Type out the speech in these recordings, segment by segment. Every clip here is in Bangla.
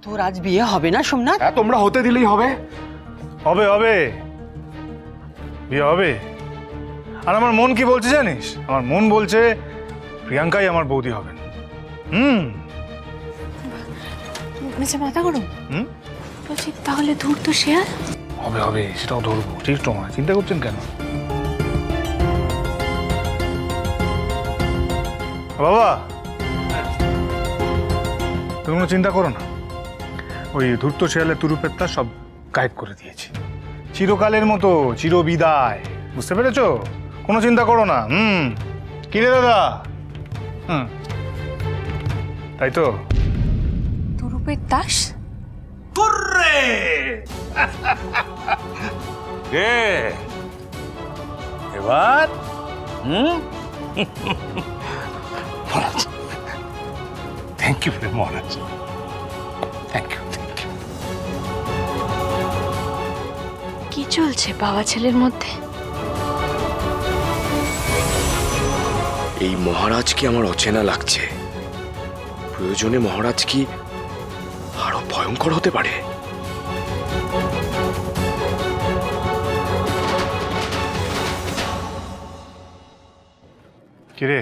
তোর আজ বিয়ে হবে না সোমনাথ? হ্যাঁ, তোমরা হতে দিলেই হবে। হবে হবে, বিয়ে হবে। আর আমার মন কি বলছে জানিস? আমার মন বলছে প্রিয়াঙ্কাই আমার বৌদি হবেন। মেসে মাথা গরম। বলছি তাহলে ধূর্ত শেয়াল? হবে হবে, সেটাও ধরবো। ঠিক তোমার চিন্তা করছেন কেন বাবা? তুমি কোনো চিন্তা করো না, ওই ধূর্ত শেয়ালের তুরুপেত্তা সব গায়েব করে দিয়েছি। চিরকালের মতো চিরবিদায়, বুঝতে পেরেছো? কোনো চিন্তা করো না। কিরে দাদা? তাই তো। তুরুপের তাস? এবার থ্যাংক ইউ মহারাজ, থ্যাংক ইউ। কি চলছে বাবা ছেলের মধ্যে? এই মহারাজ কি আমার অচেনা লাগছে। প্রয়োজনে মহারাজ কি আরো ভয়ঙ্কর হতে পারে। কিরে?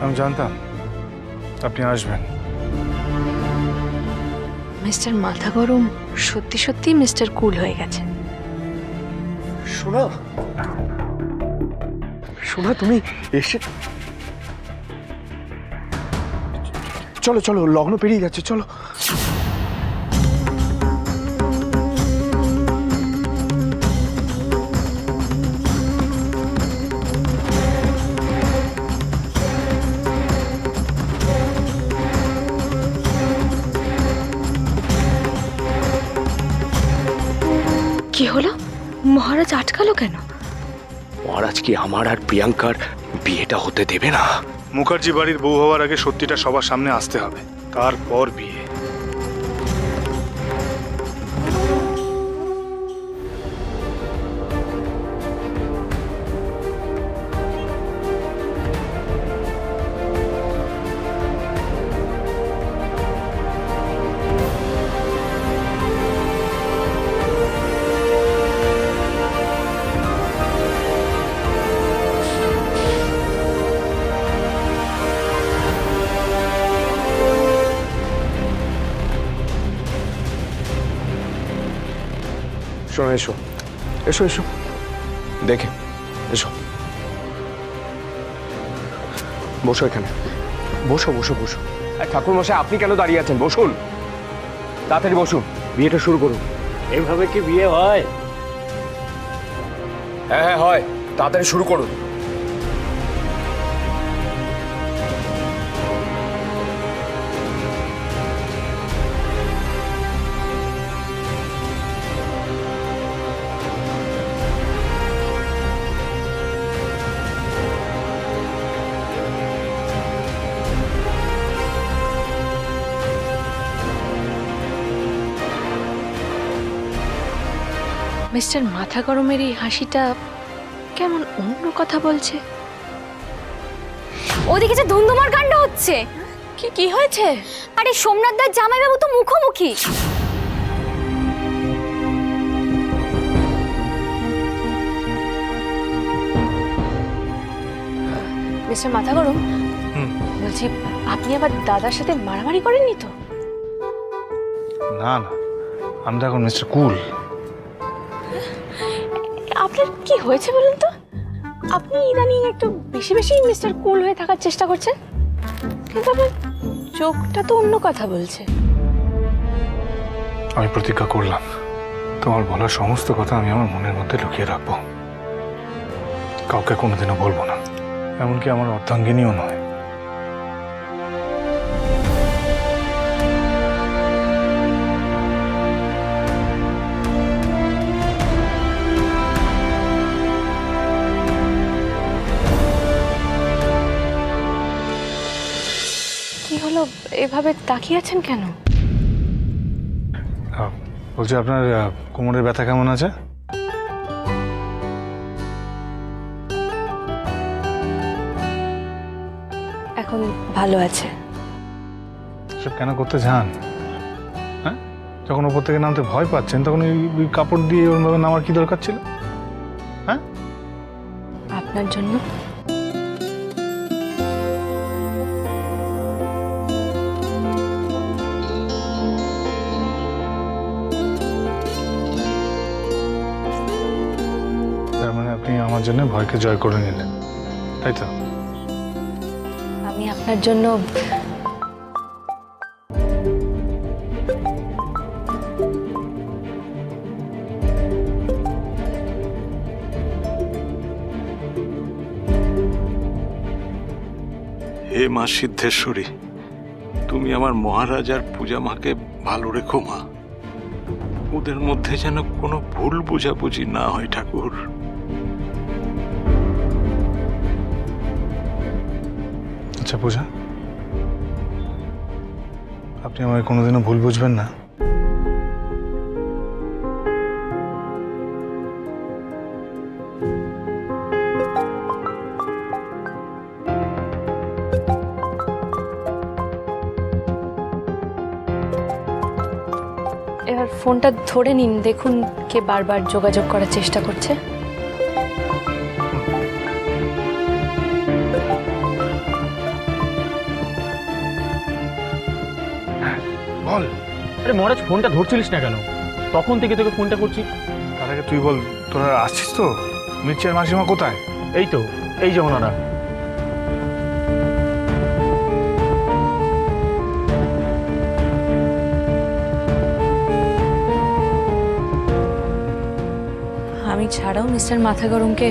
আমি জানতাম আপনি আসবেন। মিস্টার মাথা গরম সত্যি সত্যি মিস্টার কুল হয়ে গেছে। শোনা শোনা, তুমি এসে চলো চলো, লগ্ন পেরিয়ে যাচ্ছে, চলো। কি হলো? মহারাজ আটকালো কেন? মহারাজ কি আমার আর প্রিয়াঙ্কার বিয়েটা হতে দেবে না? মুখার্জি বাড়ির বউ হওয়ার আগে সত্যিটা সবার সামনে আসতে হবে, তারপর বিয়ে। শোনো, এসো এসো এসো, দেখে এসো, বসো এখানে, বসো বসো বসো। ঠাকুর মশাই, আপনি কেন দাঁড়িয়ে আছেন? বসুন, তাড়াতাড়ি বসুন, বিয়েটা শুরু করুন। এইভাবে কি বিয়ে হয়? হ্যাঁ হ্যাঁ হয়, তাড়াতাড়ি শুরু করুন। মিস্টার মাথা গরমের এই হাসিটা কেমন অন্য কথা বলছে। ওদিকে যে ধুমধুমার কাণ্ড হচ্ছে। কি কি হয়েছে? আরে সোমনাথ দার জামাইবাবু তো মুখোমুখি। মিস্টার মাথা গরম, বলছি আপনি আবার দাদার সাথে মারামারি করেননি তো? না না, আমি তো এখন মিস্টার কুল। আপনার কি হয়েছে বলুন তো? আপনি ইদানিং একটু বেশি বেশি মিস্টার কুল হয়ে থাকার চেষ্টা করছেন, কিন্তু আপনার চোখটা তো অন্য কথা বলছে। আমি প্রতিজ্ঞা করলাম তোমার বলা সমস্ত কথা আমি আমার মনের মধ্যে লুকিয়ে রাখবো, কাউকে কোনোদিনও বলবো না, এমনকি আমার অর্ধাঙ্গিনীও নয়। কি হলো, এভাবে তাকিয়ে আছেন কেন? বলছি আপনার কোমরের ব্যথা কেমন আছে? এখন ভালো আছে। সব কেন করতে চান? হ্যাঁ, যখন ওপর থেকে নামতে ভয় পাচ্ছেন তখন ওই কাপড় দিয়ে ওরভাবে নামার কি দরকার ছিল? হ্যাঁ, আপনার জন্য। তার মানে আপনি আমার জন্য ভয়কে জয় করে নিলেন, তাই তো? আমি আপনার জন্য হে মা সিদ্ধেশ্বরী, তুমি আমার মহারাজ আর পূজা মাকে ভালো রেখো মা। ওদের মধ্যে যেন কোনো ভুল বোঝাবুঝি না হয় ঠাকুর। আচ্ছা পূজা, আপনি আমায় কোনোদিনও ভুল বুঝবেন না? এবার ফোনটা ধরে নিন, দেখুন কে বারবার যোগাযোগ করার চেষ্টা করছে। বল। আরে মহারাজ, ফোনটা ধরছিলিস না কেন? তখন থেকে তোকে ফোনটা করছি। তার আগে তুই বল, তোরা আসছিস তো? মির্চি আর মাসিমা কোথায়? এই তো, এই যে ওনারা। আমি ছাড়াও মিস্টার মাথা গরমকে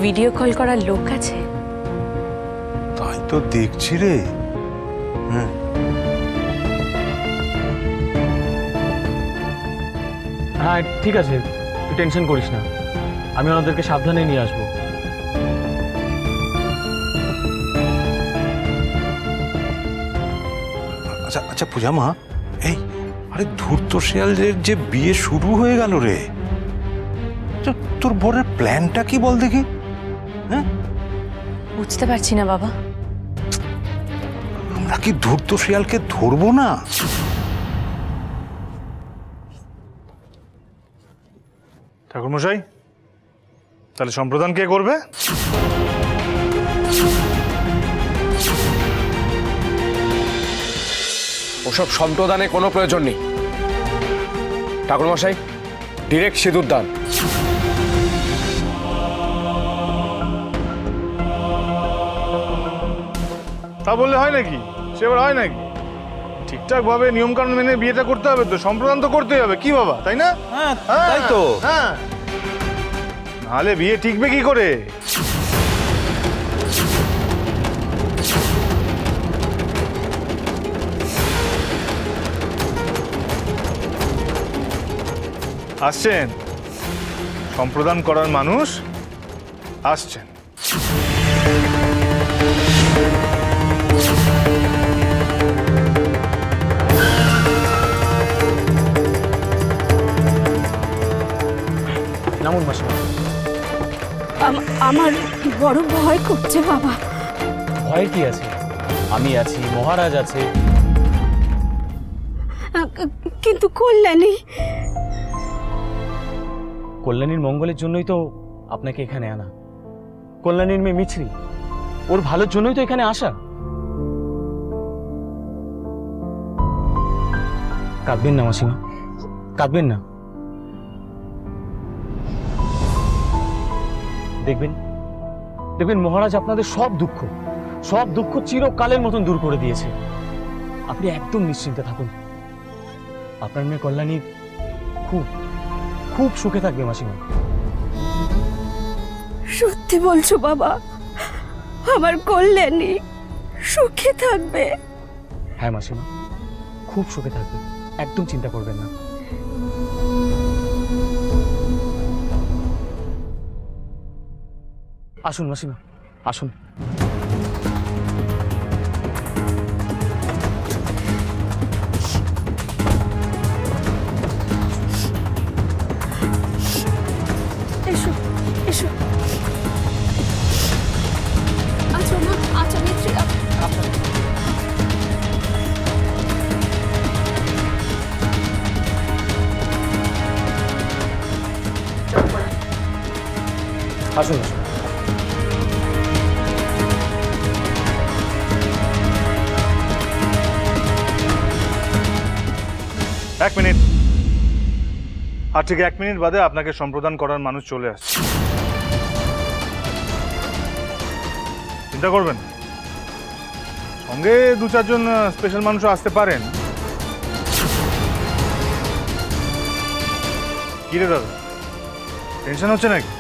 ভিডিও কল করার লোক আছে। তাই তো দেখছি রে। হ্যাঁ, হ্যাঁ ঠিক আছে, তুই টেনশন করিস না, আমি ওনাদেরকে সাবধানে নিয়ে আসবো। আচ্ছা আচ্ছা পূজা মা, এই আরে ধূর্ত শিয়ালের যে বিয়ে শুরু হয়ে গেল রে। তোর বরের প্ল্যানটা কি বল দেখি? হ্যাঁ, বুঝতে পারছি না বাবা। আমরা কি ধূর্ত শিয়ালকে ধরবো না? ঠাকুরমশাই, তাহলে সম্প্রদান কে করবে? ওসব সম্প্রদানে কোনো প্রয়োজন নেই ঠাকুরমশাই, ডিরেক্ট সিঁদুর দান। তা বললে হয় নাকি? সেবার হয় নাকি? ঠিকঠাক ভাবে নিয়ম কানুন মেনে বিয়েটা করতে হবে তো, সম্প্রদান তো করতেই হবে, কি বাবা, তাই না? হ্যাঁ তাই তো। হ্যাঁ, নাহলে বিয়ে টিকবে কি করে? আসছেন সম্প্রদান করার মানুষ, আসছেন। নামুন মাসিমা। আমার বড় ভয় করছে বাবা। ভয়ের কি আছে? আমি আছি, মহারাজ আছে। কিন্তু কল্যাণী, কল্যাণীর মঙ্গলের জন্যই তো আপনাকে এখানে আনা। কল্যাণীর মেয়ে মিছরি, ওর ভালোর জন্যই তো এখানে আসা। কাঁদবেন না মাসিমা, কাঁদবেন না। দেখবেন দেখবেন মহারাজ আপনাদের সব দুঃখ চিরকালের মতন দূর করে দিয়েছে। আপনি একদম নিশ্চিন্তে থাকুন। আপনার মেয়ে কল্যাণী খুব খুব সুখে থাকবে মাসিমা। সত্যি বলছো বাবা? আমার কল্যাণী সুখে থাকবে? হ্যাঁ মাসিমা, খুব সুখে থাকবে, একদম চিন্তা করবেন না। আসুন মাসিমা, আসুন। এসো এসো। আচ্ছা মা, আচ্ছা মিত্রি। আসুন আসুন। এক মিনিট। আর ঠিক 1 মিনিট বাদে আপনাকে সম্প্রদান করার মানুষ চলে আসছে। চিন্তা করবেন না। সঙ্গে 2-4 জন স্পেশাল মানুষও আসতে পারেন। কি রে দাদা, টেনশন হচ্ছে নাকি?